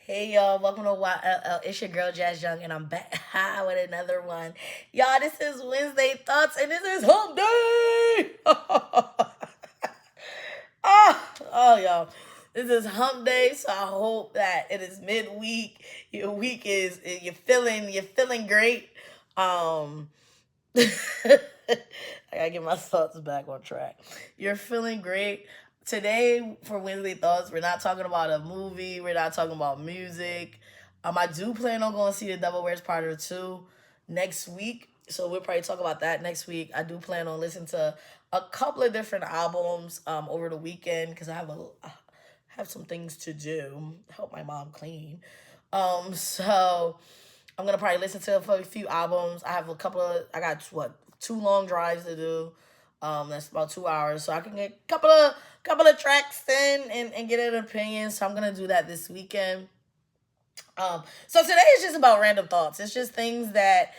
Hey y'all, welcome to YLL. It's your girl Jazz Young, and I'm back with another one. Y'all, this is Wednesday Thoughts, and this is Hump Day. Y'all, this is Hump Day, so I hope that it is midweek. Your week is you're feeling great. Um, I gotta get my thoughts back on track. You're feeling great. Today for Wednesday Thoughts, we're not talking about a movie. We're not talking about music. I do plan on going to see The Devil Wears Prada 2 next week. So we'll probably talk about that next week. I do plan on listening to a couple of different albums over the weekend because I have some things to do. Help my mom clean. So I'm gonna probably listen to a few albums. I got what, 2 long drives to do. That's about 2 hours, so I can get a couple of tracks in and get an opinion. So I'm gonna do that this weekend. So today is just about random thoughts. It's just things that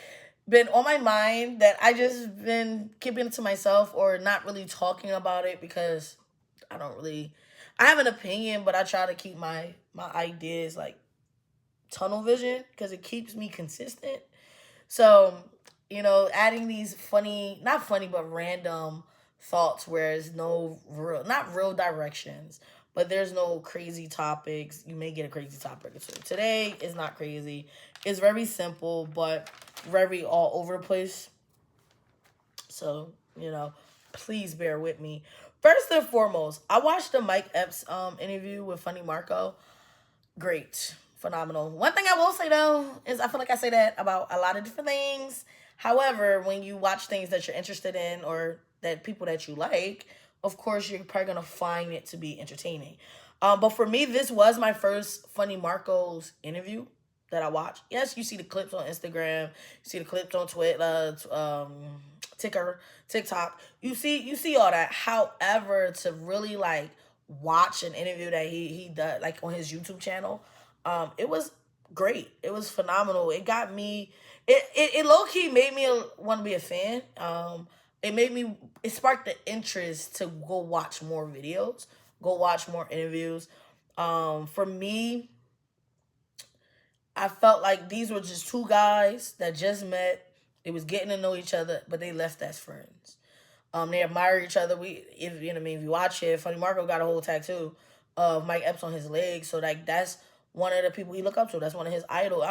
been on my mind that I just been keeping to myself or not really talking about it because I don't really. I have an opinion, but I try to keep my ideas like tunnel vision because it keeps me consistent. So, adding these funny, not funny, but random thoughts where there's no real, not real directions, but there's no crazy topics. You may get a crazy topic or two. Today is not crazy. It's very simple, but very all over the place. So, please bear with me. First and foremost, I watched the Mike Epps interview with Funny Marco. Great, phenomenal. One thing I will say though is I feel like I say that about a lot of different things. However, when you watch things that you're interested in or that people that you like, of course you're probably gonna find it to be entertaining. But for me, this was my first Funny Marco's interview that I watched. Yes, you see the clips on Instagram, you see the clips on Twitter, Ticker, TikTok. You see all that. However, to really like watch an interview that he does like on his YouTube channel, it was great. It was phenomenal. It got me. It low key made me want to be a fan. It sparked the interest to go watch more videos, go watch more interviews. For me, I felt like these were just two guys that just met. They was getting to know each other, but they left as friends. They admire each other. If you know what I mean, if you watch it, Funny Marco got a whole tattoo of Mike Epps on his leg. So like that's one of the people he look up to. That's one of his idols.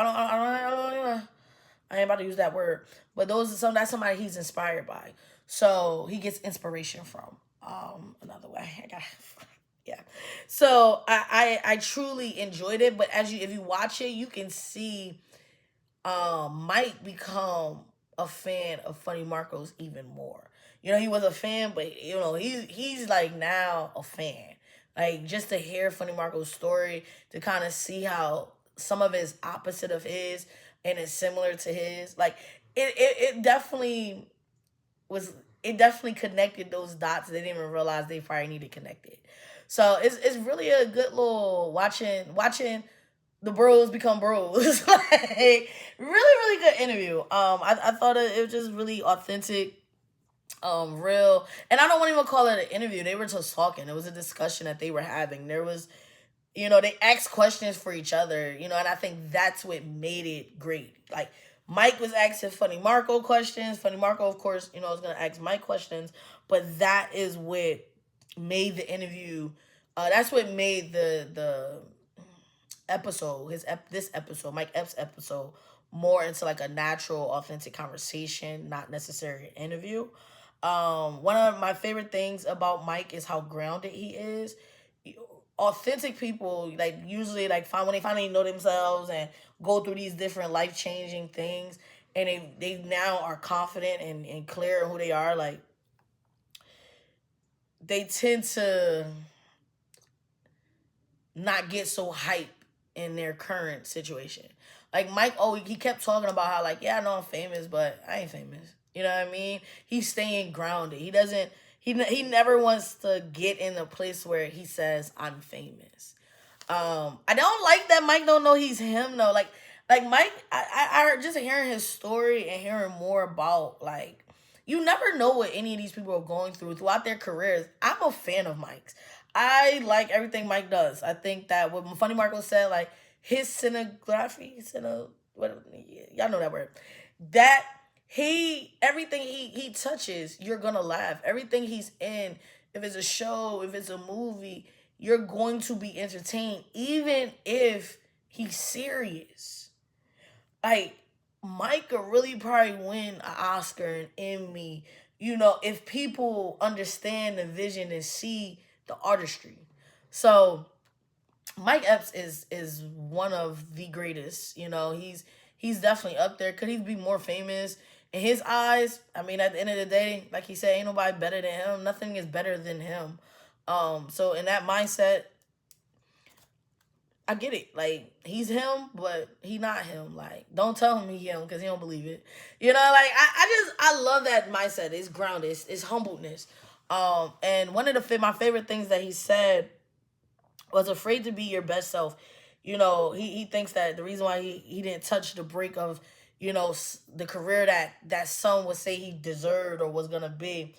I ain't about to use that word, but that's somebody he's inspired by. So he gets inspiration from. Another way, I got yeah. So I truly enjoyed it. But if you watch it, you can see Mike become a fan of Funny Marcos even more. He was a fan, but he's like now a fan. Like just to hear Funny Marco's story, to kind of see how some of his opposite of his and it's similar to his. Like it definitely was. It definitely connected those dots. They didn't even realize they probably needed connected. So it's really a good little watching the bros become bros. Like really, really good interview. I thought it was just really authentic, real, and I don't want to even call it an interview. They were just talking. It was a discussion that they were having. There was, they asked questions for each other. And I think that's what made it great. Like Mike was asking Funny Marco questions. Funny Marco, of course, is gonna ask Mike questions. But that is what made the interview. That's what made the episode, this episode, Mike Epps episode, more into like a natural, authentic conversation, not necessarily an interview. One of my favorite things about Mike is how grounded he is. Authentic people like usually like find when they finally know themselves and go through these different life changing things, and they now are confident and clear on who they are. Like they tend to not get so hype in their current situation. Like Mike, he kept talking about how like, yeah, I know I'm famous, but I ain't famous. You know what I mean? He's staying grounded. He doesn't. He never wants to get in a place where he says I'm famous. I don't like that Mike don't know he's him though. Like Mike, I heard just hearing his story and hearing more about like you never know what any of these people are going throughout their careers. I'm a fan of Mike's. I like everything Mike does. I think that what Funny Marco said, like his cinematography, what, y'all know that word. That everything he touches, you're gonna laugh. Everything he's in, if it's a show, if it's a movie, you're going to be entertained, even if he's serious. Like, Mike could really probably win an Oscar, an Emmy, if people understand the vision and see the artistry. So Mike Epps is one of the greatest. He's definitely up there. Could he be more famous in his eyes? I mean, at the end of the day, like he said, ain't nobody better than him. Nothing is better than him. So in that mindset, I get it. Like, he's him, but he not him. Like, don't tell him he him because he don't believe it. Like, I love that mindset. It's grounded. It's humbleness. And one of my favorite things that he said was afraid to be your best self. He thinks that the reason why he didn't touch the break of, the career that some would say he deserved or was gonna be,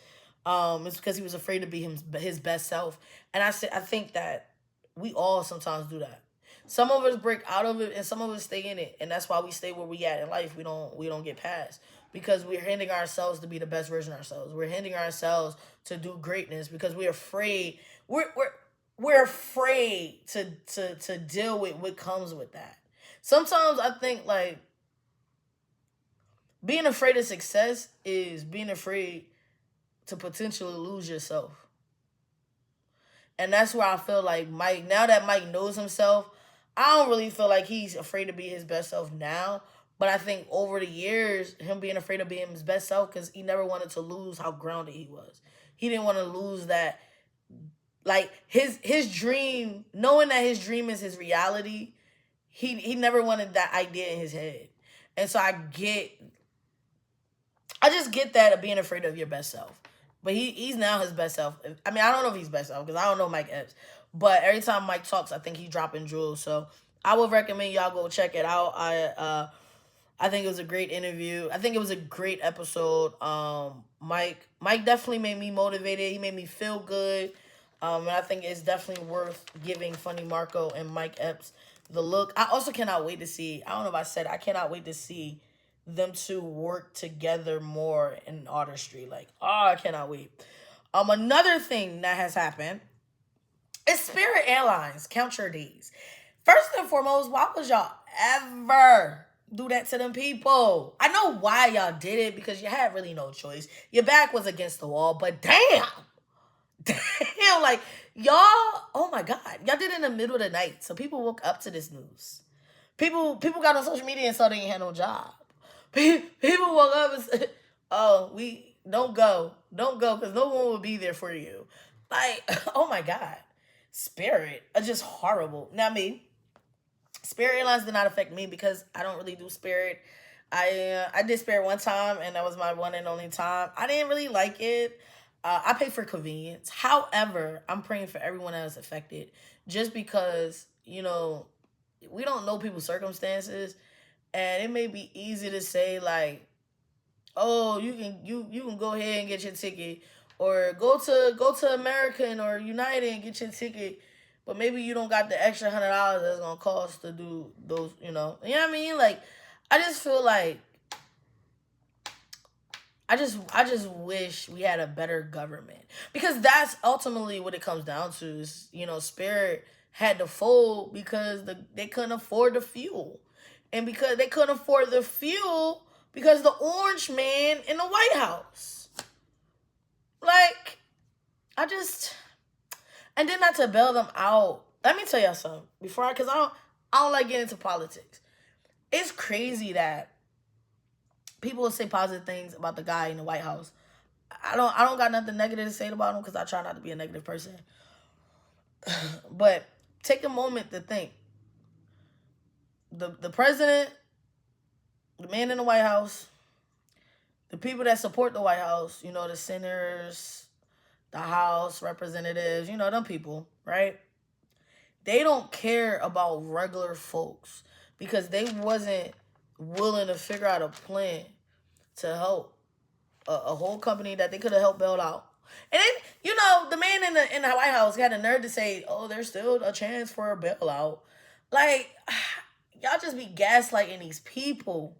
is because he was afraid to be his best self. And I think that we all sometimes do that. Some of us break out of it, and some of us stay in it, and that's why we stay where we at in life. We don't get past, because we're hindering ourselves to be the best version of ourselves. We're hindering ourselves to do greatness because we're afraid. We're afraid to deal with what comes with that. Sometimes I think, like, being afraid of success is being afraid to potentially lose yourself. And that's where I feel like Mike, now that Mike knows himself, I don't really feel like he's afraid to be his best self now. But I think over the years, him being afraid of being his best self, because he never wanted to lose how grounded he was. He didn't want to lose that, like, his dream, knowing that his dream is his reality. He never wanted that idea in his head. And so I just get that of being afraid of your best self. But he's now his best self. I mean, I don't know if he's best self because I don't know Mike Epps. But every time Mike talks, I think he's dropping jewels. So I would recommend y'all go check it out. I think it was a great interview. I think it was a great episode. Mike definitely made me motivated. He made me feel good. And I think it's definitely worth giving Funny Marco and Mike Epps the look. I also cannot wait to see, I don't know if I said, I cannot wait to see them two work together more in artistry. Like, oh, I cannot wait. Another thing that has happened is Spirit Airlines. Count your days. First and foremost, why would y'all ever do that to them people? I know why y'all did it, because you had really no choice. Your back was against the wall, but damn, like, y'all, oh my God, y'all did it in the middle of the night. So people woke up to this news. People got on social media and saw they ain't had no job. People woke up and said, oh, we don't go, because no one will be there for you. Like, oh my God. Spirit are just horrible. Now, Spirit Airlines did not affect me because I don't really do Spirit. I did Spirit one time, and that was my one and only time. I didn't really like it. I pay for convenience. However, I'm praying for everyone that is affected, just because, we don't know people's circumstances, and it may be easy to say, like, oh, you can go ahead and get your ticket, or go to American or United and get your ticket, but maybe you don't got the extra $100 that's gonna cost to do those. You know what I mean? Like, I just feel like I just wish we had a better government, because that's ultimately what it comes down to. Is, Spirit had to fold because they couldn't afford the fuel, and because they couldn't afford the fuel because the orange man in the White House. Like, and then not to bail them out. Let me tell y'all something because I don't like getting into politics. It's crazy that people will say positive things about the guy in the White House. I don't got nothing negative to say about him, because I try not to be a negative person. But take a moment to think. The president, the man in the White House, the people that support the White House, the senators, the House representatives, them people, right? They don't care about regular folks because they wasn't willing to figure out a plan to help a whole company that they could have helped bail out. And then, the man in the White House had a nerve to say, oh, there's still a chance for a bailout. Like, just be gaslighting these people.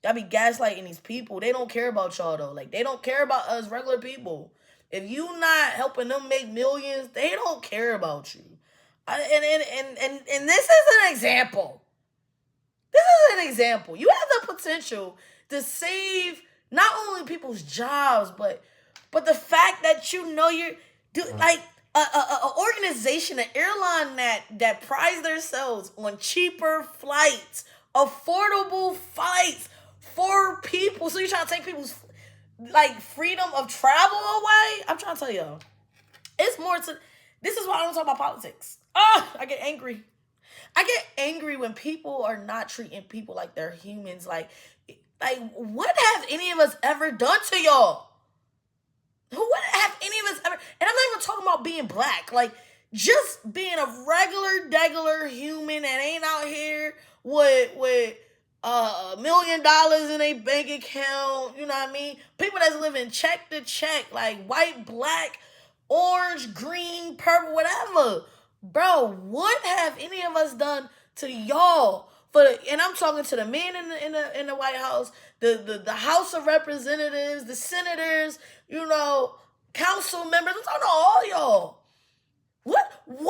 Y'all be gaslighting these people. They don't care about y'all though. Like, they don't care about us regular people. If you not helping them make millions, they don't care about you. And this is an example. This is an example. You have the potential to save not only people's jobs, but the fact that you know you're like a organization, an airline that prides themselves on cheaper flights, affordable flights for people. So you're trying to take people's like freedom of travel away? I'm trying to tell y'all, it's more to. This is why I don't talk about politics. I get angry. I get angry when people are not treating people like they're humans. Like what have any of us ever done to y'all? What have any of us ever? And I'm not even talking about being black. Like, just being a regular human that ain't out here with $1 million in a bank account. You know what I mean? People that's living check to check, like white, black, orange, green, purple, whatever. Bro, what have any of us done to y'all? And I'm talking to the men in the White House, the House of Representatives, the senators, council members. I'm talking to all y'all. What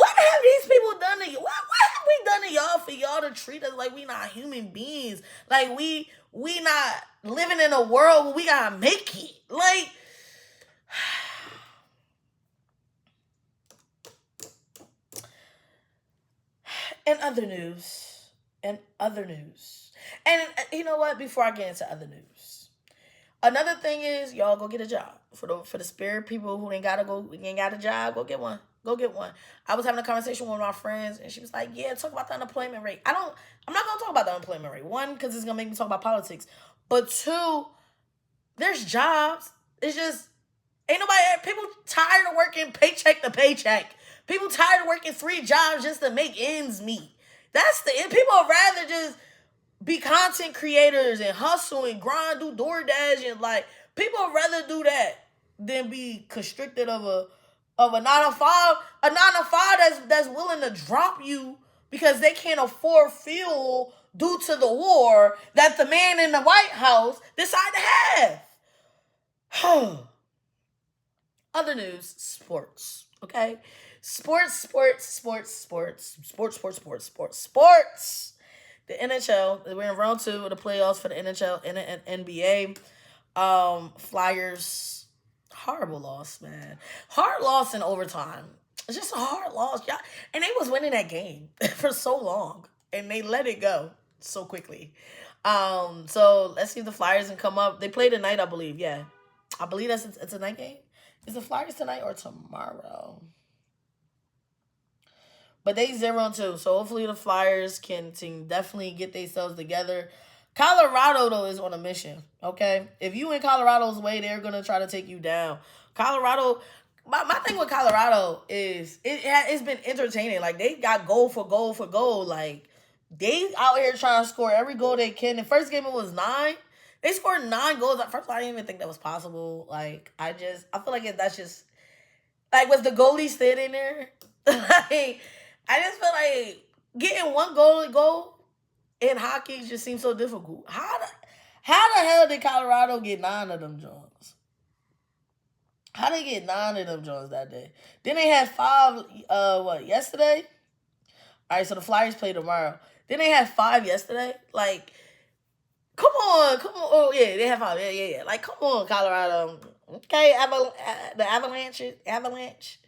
have these people done to you? What have we done to y'all for y'all to treat us like we not human beings? Like we not living in a world where we gotta make it. Like, in other news, and you know what? Before I get into other news, another thing is y'all go get a job for the Spirit people who ain't got a job. Go get one. Go get one. I was having a conversation with one of my friends, and she was like, "Yeah, talk about the unemployment rate." I'm not gonna talk about the unemployment rate. One, because it's gonna make me talk about politics. But two, there's jobs. It's just ain't nobody. People tired of working paycheck to paycheck. People tired of working 3 jobs just to make ends meet. People would rather just be content creators and hustle and grind, do DoorDash, and like, people would rather do that than be constricted of a 9-to-5, that's willing to drop you because they can't afford fuel due to the war that the man in the White House decided to have. Other news, sports. Okay? Sports. The NHL, we're in round 2 of the playoffs for the NHL and NBA. Flyers, horrible loss, man. Hard loss in overtime. It's just a hard loss. Yeah. And they was winning that game for so long, and they let it go so quickly. So let's see if the Flyers can come up. They play tonight, I believe. Yeah. I believe it's a night game. Is the Flyers tonight or tomorrow? But they 0-2, so hopefully the Flyers can definitely get themselves together. Colorado, though, is on a mission, okay? If you in Colorado's way, they're going to try to take you down. Colorado, my thing with Colorado is it's been entertaining. Like, they got goal for goal. Like, they out here trying to score every goal they can. The first game, it was 9. They scored 9 goals. At first, I didn't even think that was possible. Like, I feel like that's just, like, was the goalie sitting there? Like, I just feel like getting one goal in hockey just seems so difficult. How the hell did Colorado get 9 of them Jones? How they get 9 of them Jones that day? Then they had 5, yesterday? All right, so the Flyers play tomorrow. Then they had 5 yesterday? Like, come on. Oh, yeah, they have 5. Yeah. Like, come on, Colorado. Okay, the Avalanche.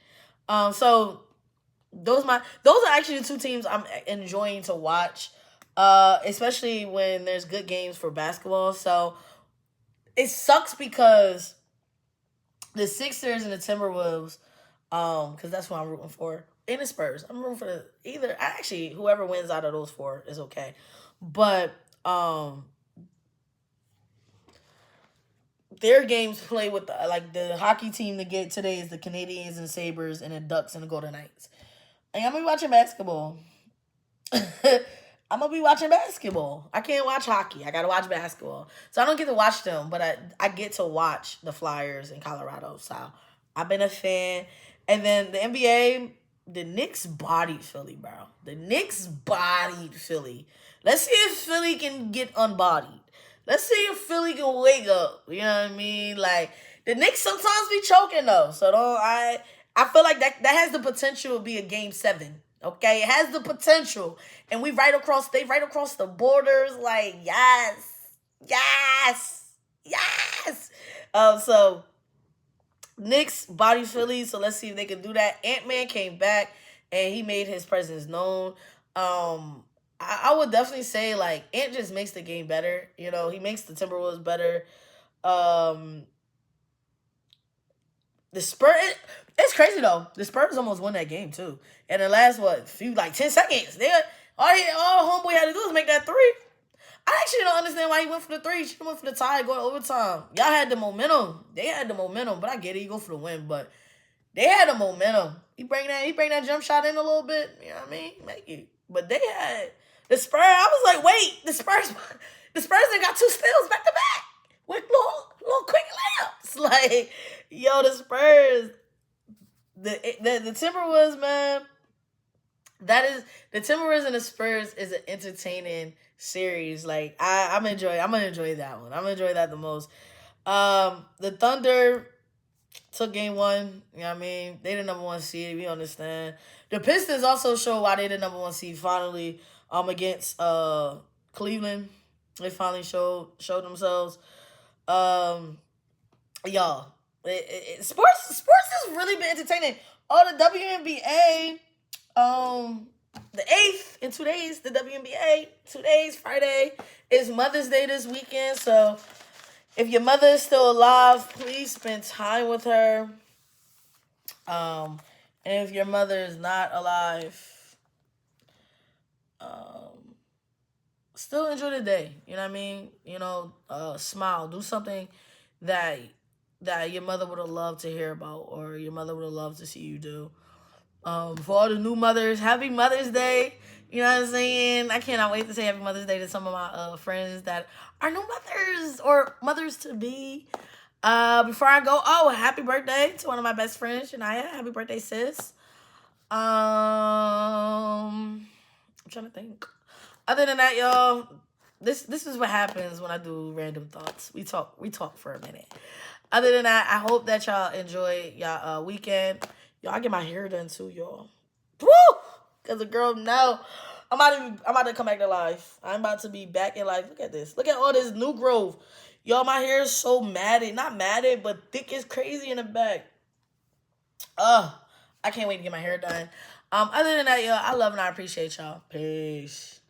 So those are actually the 2 teams I'm enjoying to watch, especially when there's good games for basketball. So it sucks because the Sixers and the Timberwolves, because that's what I'm rooting for, and the Spurs. I'm rooting for whoever wins out of those 4 is okay. But their games play with the hockey team to get today is the Canadiens and Sabres and the Ducks and the Golden Knights. And I'm going to be watching basketball. I can't watch hockey. I got to watch basketball. So I don't get to watch them, but I get to watch the Flyers in Colorado. So I've been a fan. And then the NBA, the Knicks bodied Philly, bro. The Knicks bodied Philly. Let's see if Philly can get unbodied. Let's see if Philly can wake up. You know what I mean? Like the Knicks sometimes be choking though. So don't I feel like that has the potential to be a game 7. Okay, it has the potential, and they right across the borders. Like yes, yes. So Knicks body Philly, so let's see if they can do that. Ant-Man came back and he made his presence known. I would definitely say like Ant just makes the game better. You know, he makes the Timberwolves better. Um, the Spurs, it's crazy though. The Spurs almost won that game too. And the last few like 10 seconds, all homeboy had to do was make that three. I actually don't understand why he went for the three. He should have went for the tie, going overtime. Y'all had the momentum. They had the momentum, but I get it. You go for the win, but they had the momentum. He bring that jump shot in a little bit. You know what I mean? Make it. But they had the Spurs. I was like, wait, the Spurs they got 2 steals back to back with little quick layups. Like, yo, the Spurs, the Timberwolves, man. That is the Timberwolves and the Spurs is an entertaining series. Like I'm gonna enjoy that one. I'm gonna enjoy that the most. The Thunder took game 1. You know what I mean? They the number 1 seed. We understand. The Pistons also show why they the number 1 seed finally. Against Cleveland, they finally showed themselves. Y'all, sports has really been entertaining. Oh, the WNBA. The 8th in 2 days, the WNBA, 2 days, Friday, is Mother's Day this weekend. So if your mother is still alive, please spend time with her. And if your mother is not alive, still enjoy the day. You know what I mean? You know, smile. Do something that your mother would have loved to hear about, or your mother would have loved to see you do. For all the new mothers, happy Mother's Day. You know what I'm saying? I cannot wait to say happy Mother's Day to some of my friends that are new mothers or mothers to be. Before I go, happy birthday to one of my best friends, Shania. Happy birthday, sis. I'm trying to think. Other than that, y'all, this is what happens when I do random thoughts. We talk for a minute. Other than that, I hope that y'all enjoy y'all weekend. Y'all, I get my hair done too, y'all. Woo! Cause the girl, no, I'm about to come back to life. I'm about to be back in life. Look at this. Look at all this new growth. Y'all, my hair is so matted. Not matted, but thick as crazy in the back. I can't wait to get my hair done. Other than that, y'all, I love and I appreciate y'all. Peace.